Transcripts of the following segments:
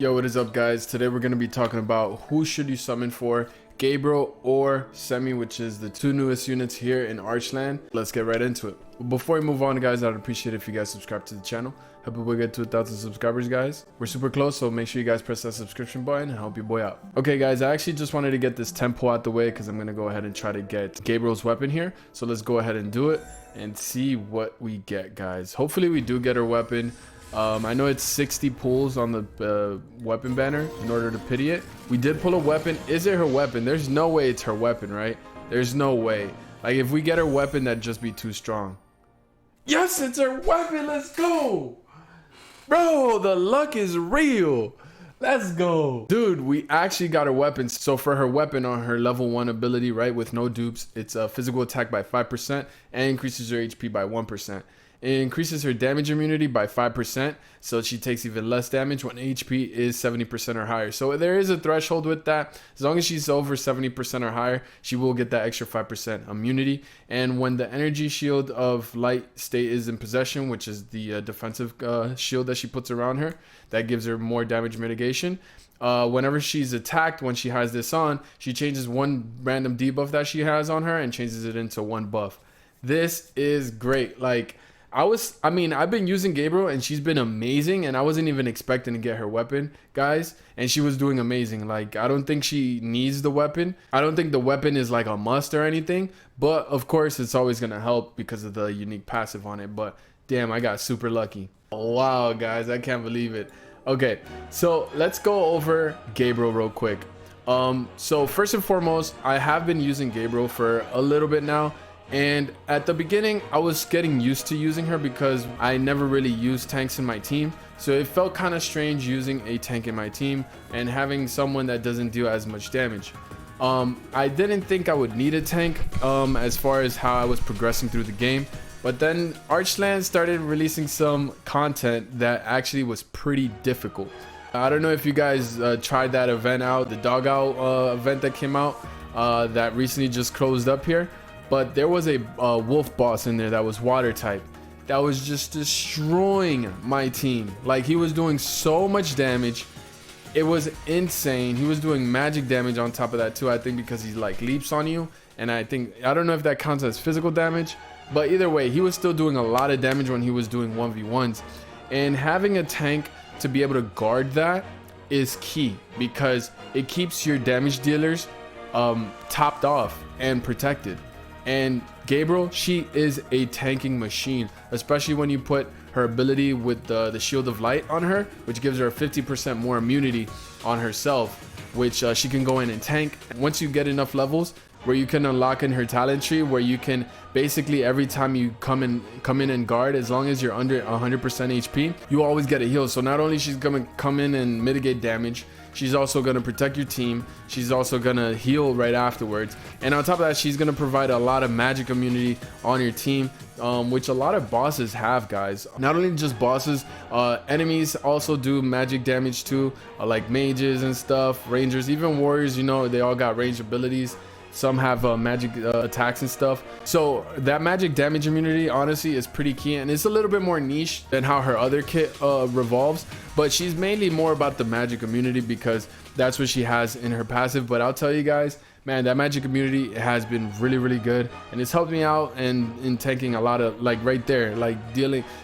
Yo, what is up, guys? Today we're going to be talking about who should you summon for, Gabriel or Sammy, which is the two newest units here in Archeland. Let's get right into it. Before we move on, guys, I'd appreciate it if you guys subscribe to the channel. Help we get to 1,000 subscribers, guys. We're super close, so make sure you guys press that subscription button and help your boy out. Okay, guys, I actually just wanted to get this tempo out the way because I'm going to go ahead and try to get Gabriel's weapon here. So let's go ahead and do it and see what we get, guys. Hopefully we do get her weapon. I know it's 60 pulls on the weapon banner in order to pity it. We did pull a weapon. Is it her weapon? There's no way it's her weapon, right? There's no way. Like, if we get her weapon, that'd just be too strong. Yes, it's her weapon. Let's go. Bro, the luck is real. Let's go. Dude, we actually got her weapon. So for her weapon on her level 1 ability, right, with no dupes, it's a physical attack by 5% and increases her HP by 1%. It increases her damage immunity by 5%, so she takes even less damage when HP is 70% or higher. So there is a threshold with that. As long as she's over 70% or higher, she will get that extra 5% immunity. And when the energy shield of light state is in possession, which is the defensive shield that she puts around her, that gives her more damage mitigation. Whenever she's attacked, when she has this on, she changes one random debuff that she has on her and changes it into one buff. This is great. Like, I've been using Gabriel and she's been amazing, and I wasn't even expecting to get her weapon, guys, and she was doing amazing. Like, I don't think she needs the weapon. I don't think the weapon is like a must or anything, but of course it's always gonna help because of the unique passive on it. But damn, I got super lucky. Wow, guys, I can't believe it. Okay, so let's go over Gabriel real quick. So first and foremost, I have been using Gabriel for a little bit now. And at the beginning, I was getting used to using her because I never really used tanks in my team. So it felt kind of strange using a tank in my team and having someone that doesn't do as much damage. I didn't think I would need a tank as far as how I was progressing through the game. But then Archeland started releasing some content that actually was pretty difficult. I don't know if you guys tried that event out, the dog out event that came out that recently just closed up here. But there was a wolf boss in there that was water type that was just destroying my team. Like, he was doing so much damage. It was insane. He was doing magic damage on top of that too, I think, because he like leaps on you. And I don't know if that counts as physical damage, but either way, he was still doing a lot of damage when he was doing 1v1s. And having a tank to be able to guard that is key because it keeps your damage dealers topped off and protected. And Gabriel, she is a tanking machine, especially when you put her ability with the shield of light on her, which gives her 50% more immunity on herself, which she can go in and tank. Once you get enough levels where you can unlock in her talent tree, where you can basically every time you come in and guard, as long as you're under 100% HP, you always get a heal. So not only she's gonna come in and mitigate damage, she's also going to protect your team. She's also going to heal right afterwards. And on top of that, she's going to provide a lot of magic immunity on your team, which a lot of bosses have, guys. Not only just bosses, enemies also do magic damage too, like mages and stuff, rangers, even warriors, you know, they all got ranged abilities. Some have magic attacks and stuff. So that magic damage immunity, honestly, is pretty key, and it's a little bit more niche than how her other kit revolves, but she's mainly more about the magic immunity because that's what she has in her passive. But I'll tell you guys, man, that magic immunity has been really good, and it's helped me out in tanking a lot of, like, right there, like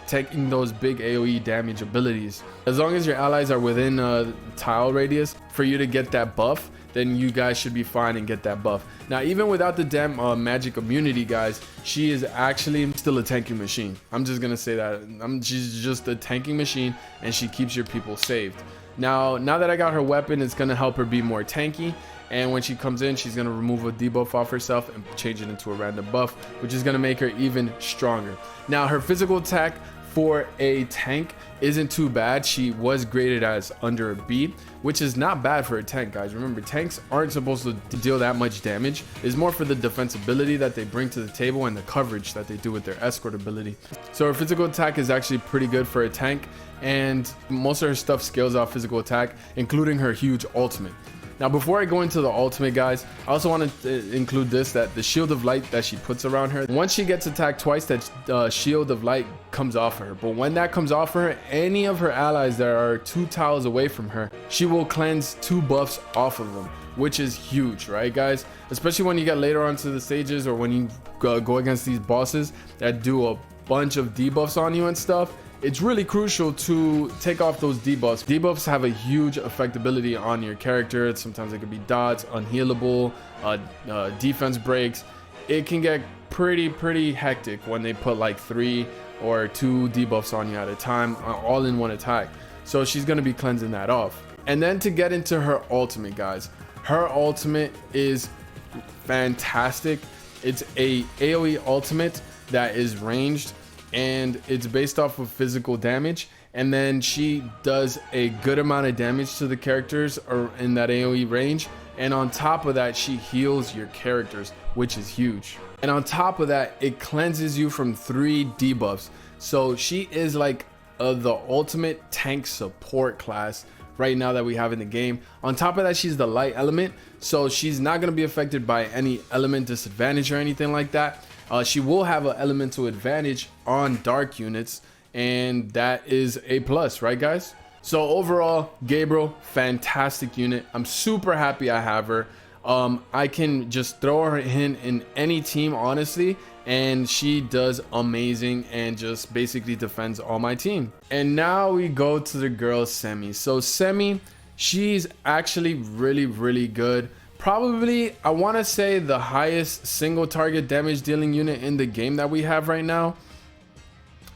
tanking those big AoE damage abilities. As long as your allies are within tile radius for you to get that buff, then you guys should be fine and get that buff. Now, even without the damn magic immunity, guys, she is actually still a tanking machine. I'm just gonna say that. She's just a tanking machine, and she keeps your people saved. Now that I got her weapon, it's gonna help her be more tanky. And when she comes in, she's gonna remove a debuff off herself and change it into a random buff, which is gonna make her even stronger. Now, her physical attack for a tank isn't too bad. She was graded as under a B, which is not bad for a tank, guys. Remember, tanks aren't supposed to deal that much damage. It's more for the defensibility that they bring to the table and the coverage that they do with their escort ability. So her physical attack is actually pretty good for a tank, and most of her stuff scales off physical attack, including her huge ultimate. Now, before I go into the ultimate, guys, I also want to include this, that the shield of light that she puts around her, once she gets attacked twice, that shield of light comes off of her. But when that comes off of her, any of her allies that are 2 tiles away from her, she will cleanse 2 buffs off of them, which is huge, right, guys? Especially when you get later onto the stages, or when you go against these bosses that do a bunch of debuffs on you and stuff. It's really crucial to take off those debuffs. Debuffs have a huge effectability on your character. Sometimes it could be dodge, unhealable, defense breaks. It can get pretty hectic when they put like 3 or 2 debuffs on you at a time, all in one attack. So she's going to be cleansing that off. And then to get into her ultimate, guys, her ultimate is fantastic. It's a AoE ultimate that is ranged, and it's based off of physical damage, and then she does a good amount of damage to the characters or in that AoE range, and on top of that she heals your characters, which is huge. And on top of that, it cleanses you from 3 debuffs. So she is like the ultimate tank support class right now that we have in the game. On top of that, she's the light element, so she's not going to be affected by any element disadvantage or anything like that. She will have an elemental advantage on dark units, and that is a plus, right, guys? So overall, Gabriel, fantastic unit. I'm super happy I have her. I can just throw her in any team, honestly, and she does amazing and just basically defends all my team. And now we go to the girl Sammy. So Sammy, she's actually really good. Probably, I want to say, the highest single target damage dealing unit in the game that we have right now.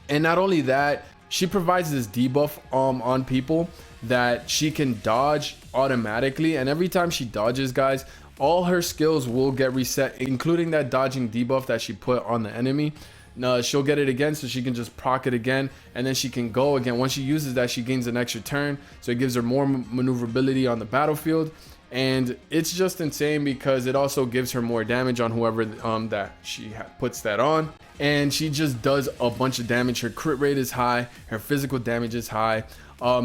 And not only that, she provides this debuff on people that she can dodge automatically, and every time she dodges, guys, all her skills will get reset, including that dodging debuff that she put on the enemy. Now she'll get it again, so she can just proc it again, and then she can go again. Once she uses that, she gains an extra turn, so it gives her more maneuverability on the battlefield. And it's just insane because it also gives her more damage on whoever that she puts that on, and she just does a bunch of damage. Her crit rate is high, her physical damage is high.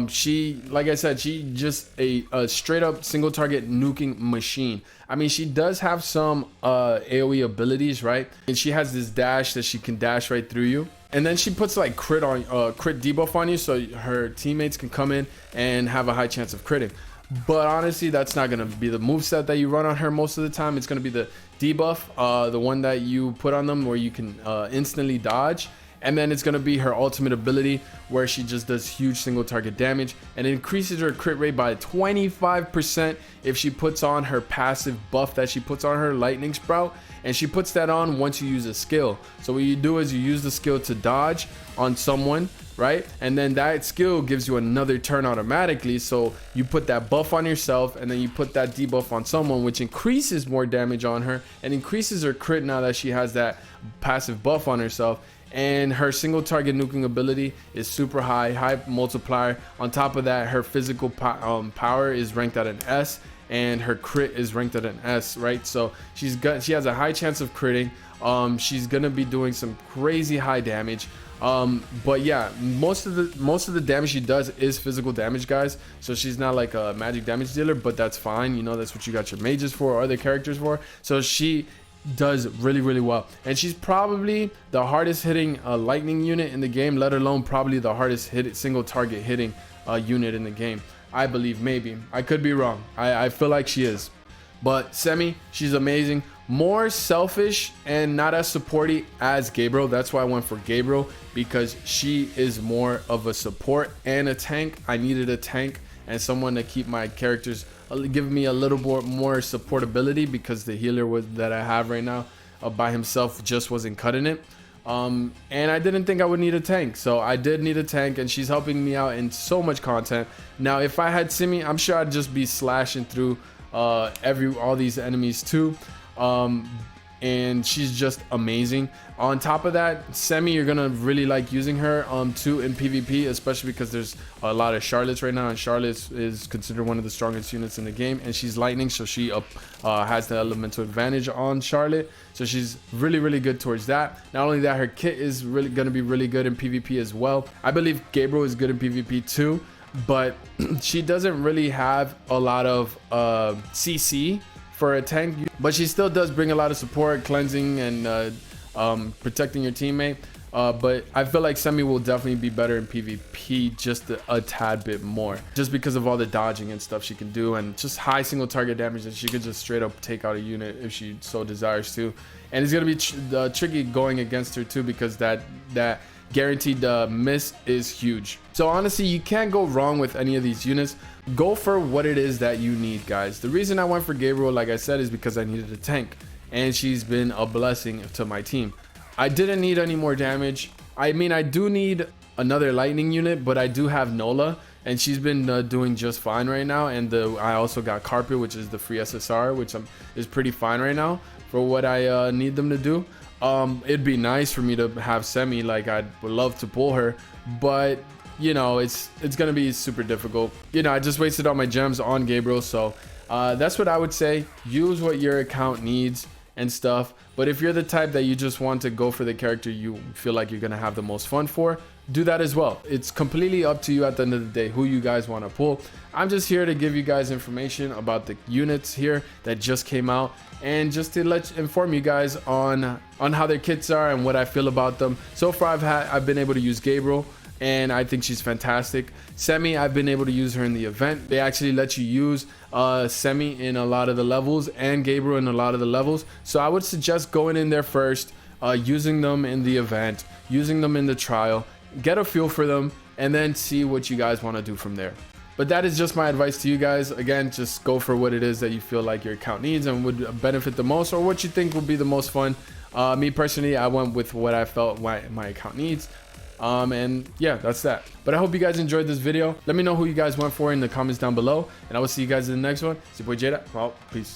She, like I said, she just a straight up single target nuking machine. I mean, she does have some AoE abilities, right? And she has this dash that she can dash right through you, and then she puts like crit debuff on you, so her teammates can come in and have a high chance of critting. But honestly, that's not going to be the moveset that you run on her most of the time. It's going to be the debuff, the one that you put on them where you can instantly dodge. And then it's going to be her ultimate ability where she just does huge single target damage and increases her crit rate by 25% if she puts on her passive buff that she puts on her lightning sprout. And she puts that on once you use a skill. So what you do is you use the skill to dodge on someone, right? And then that skill gives you another turn automatically. So you put that buff on yourself, and then you put that debuff on someone, which increases more damage on her and increases her crit now that she has that passive buff on herself. And her single target nuking ability is super high multiplier. On top of that, her physical power is ranked at an S, and her crit is ranked at an S, right? So she has a high chance of critting. She's gonna be doing some crazy high damage. But yeah, most of the damage she does is physical damage, guys. So she's not like a magic damage dealer, but that's fine. You know, that's what you got your mages for or other characters for. So she does really well, and she's probably the hardest hitting lightning unit in the game, let alone probably the hardest single target hitting unit in the game. I believe. Maybe I could be wrong. I feel like she is. But Sammy, she's amazing. More selfish and not as supporty as Gabriel. That's why I went for Gabriel, because she is more of a support and a tank. I needed a tank and someone to keep my characters, give me a little more supportability, because the healer that I have right now by himself just wasn't cutting it. And I didn't think I would need a tank, so I did need a tank, and she's helping me out in so much content. Now if I had Sammy, I'm sure I'd just be slashing through all these enemies too. And she's just amazing. On top of that, Sammy, you're gonna really like using her too in PvP, especially because there's a lot of Charlottes right now, and Charlotte is considered one of the strongest units in the game, and she's lightning, so she has the elemental advantage on Charlotte, so she's really good towards that. Not only that, her kit is really gonna be really good in PvP as well. I believe Gabriel is good in PvP too. but she doesn't really have a lot of CC for a tank, but she still does bring a lot of support, cleansing, and protecting your teammate. But I feel like Sammy will definitely be better in PvP just a tad bit more, just because of all the dodging and stuff she can do, and just high single target damage that she could just straight up take out a unit if she so desires to. And it's gonna be tricky going against her too, because that guaranteed miss is huge. So honestly, you can't go wrong with any of these units. Go for what it is that you need, guys. The reason I went for Gabriel, like I said, is because I needed a tank, and she's been a blessing to my team. I didn't need any more damage. I mean, I do need another lightning unit, but I do have Nola, and she's been doing just fine right now. And I also got Carpet, which is the free SSR, which is pretty fine right now for what I need them to do. It'd be nice for me to have Sammy, like I would love to pull her, but you know, it's gonna be super difficult. You know, I just wasted all my gems on Gabriel, so that's what I would say. Use what your account needs and stuff. But if you're the type that you just want to go for the character you feel like you're gonna have the most fun for, do that as well. It's completely up to you at the end of the day who you guys want to pull. I'm just here to give you guys information about the units here that just came out, and just to inform you guys on how their kits are and what I feel about them. So far I've been able to use Gabriel, and I think she's fantastic. Sammy, I've been able to use her in the event. They actually let you use Sammy in a lot of the levels and Gabriel in a lot of the levels. So I would suggest going in there first, using them in the event, using them in the trial, get a feel for them, and then see what you guys want to do from there. But that is just my advice to you guys. Again, just go for what it is that you feel like your account needs and would benefit the most, or what you think would be the most fun. Me personally, I went with what I felt my account needs. And yeah, that's that. But I hope you guys enjoyed this video. Let me know who you guys went for in the comments down below, and I will see you guys in the next one. It's your boy Jada. Well, peace.